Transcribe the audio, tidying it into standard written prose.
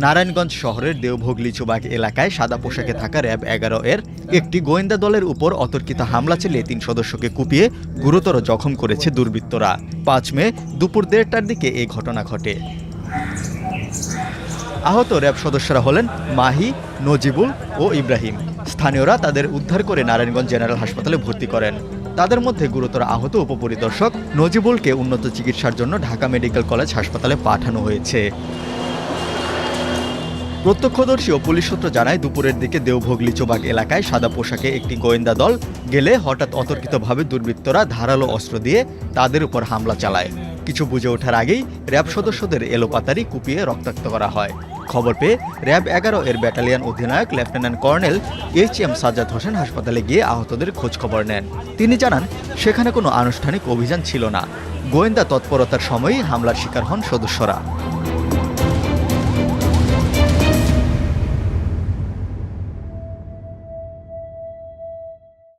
নারায়ণগঞ্জ শহরের দেওভোগ লিচুবাগ এলাকায় সাদা পোশাকে থাকা র্যাব 11 এর একটি গোয়েন্দা দলের উপর অতর্কিত হামলা চালিয়ে 3 সদস্যকে কুপিয়ে গুরুতর জখম করেছে দুর্বৃত্তরা। 5 মে দুপুর 1:30টার দিকে এই ঘটনা ঘটে। আহত র্যাব সদস্যরা হলেন মাহি, নজিবুল ও ইব্রাহিম। স্থানীয়রা তাদের উদ্ধার করে নারায়ণগঞ্জ জেনারেল হাসপাতালে ভর্তি করেন। তাদের মধ্যে গুরুতর আহত উপপরিদর্শক নজিবুলকে উন্নত চিকিৎসার জন্য ঢাকা মেডিকেল কলেজ হাসপাতালে পাঠানো হয়েছে। প্রত্যক্ষদর্শী ও পুলিশ সূত্র জানায়, দুপুরের দিকে দেওভোগ লিচুবাগ এলাকায় সাদা পোশাকে একটি গোয়েন্দা দল গেলে হঠাৎ অতর্কিতভাবে দুর্বৃত্তরা ধারালো অস্ত্র দিয়ে তাদের উপর হামলা চালায়। কিছু বুঝে ওঠার আগেই র্যাব সদস্যদের এলোপাতাড়ি কুপিয়ে রক্তাক্ত করা হয়। খবর পেয়ে র্যাব 11 এর ব্যাটালিয়ন অধিনায়ক lieutenant colonel HM Sajjad Hossain হাসপাতালে গিয়ে আহতদের খোঁজ খবর নেন। তিনি জানান, সেখানে কোনো আনুষ্ঠানিক অভিযান ছিল না। গোয়েন্দা তৎপরতার সময়ই হামলার শিকার হন সদস্যরা।